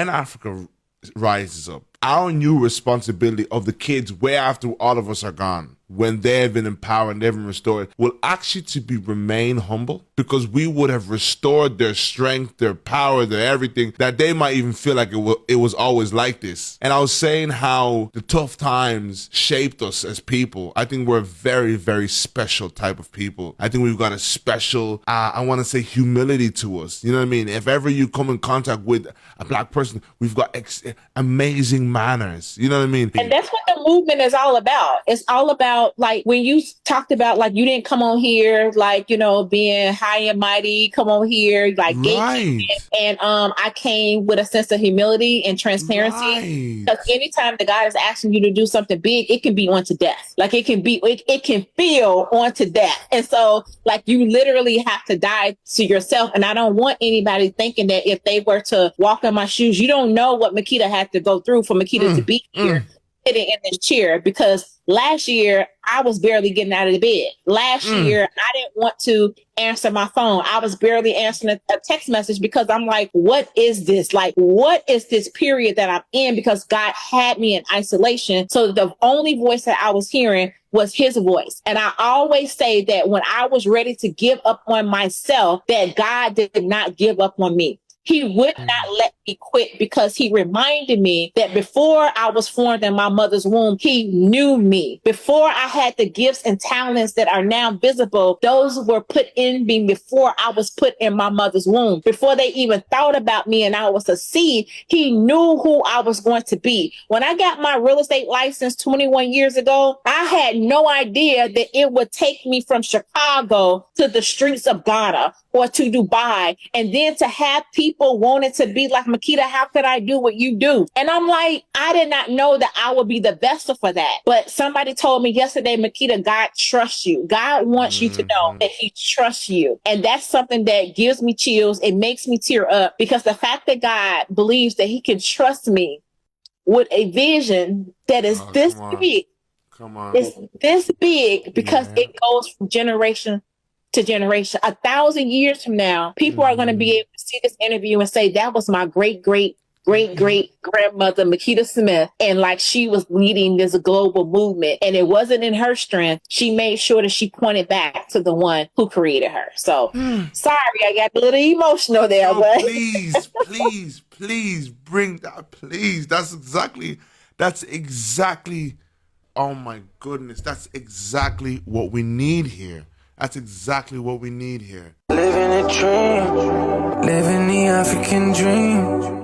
and Africa rises up, our new responsibility of the kids, way after all of us are gone, when they've been empowered and they've been restored, will actually to be remain humble, because we would have restored their strength, their power, their everything, that they might even feel like it was always like this. And I was saying how the tough times shaped us as people. I think we're a very, very special type of people. I think we've got a special, I want to say, humility to us. You know what I mean? If ever you come in contact with a black person, we've got amazing manners. You know what I mean? And that's what the movement is all about. It's all about, like, when you talked about, like, you didn't come on here, like, you know, being high and mighty, come on here, like, right. And I came with a sense of humility and transparency. Because anytime the God is asking you to do something big, it can be unto death. Like, it can feel unto death. And so, like, you literally have to die to yourself. And I don't want anybody thinking that if they were to walk in my shoes, you don't know what Makeda had to go through for Makeda to be here, sitting in this chair. Because last year, I was barely getting out of the bed. Last year, I didn't want to answer my phone. I was barely answering a text message, because I'm like, what is this? Like, what is this period that I'm in? Because God had me in isolation. So the only voice that I was hearing was his voice. And I always say that when I was ready to give up on myself, that God did not give up on me. He would not let me quit, because he reminded me that before I was formed in my mother's womb, he knew me. Before I had the gifts and talents that are now visible, those were put in me before I was put in my mother's womb. Before they even thought about me and I was a seed, he knew who I was going to be. When I got my real estate license 21 years ago, I had no idea that it would take me from Chicago to the streets of Ghana or to Dubai, and then to have people wanting to be like, Makeda, how could I do what you do? And I'm like, I did not know that I would be the vessel for that. But somebody told me yesterday, Makeda, God trusts you. God wants you to know that he trusts you. And that's something that gives me chills. It makes me tear up, because the fact that God believes that he can trust me with a vision that is this big. It's this big, because it goes from generation to generation. 1,000 years from now, people are going to be able to see this interview and say, that was my great grandmother, Makeda Smith. And like, she was leading this global movement, and it wasn't in her strength. She made sure that she pointed back to the one who created her. So sorry, I got a little emotional there. No, but please bring that, please. That's exactly, oh my goodness, that's exactly what we need here. That's exactly what we need here. Living a dream, living the African dream.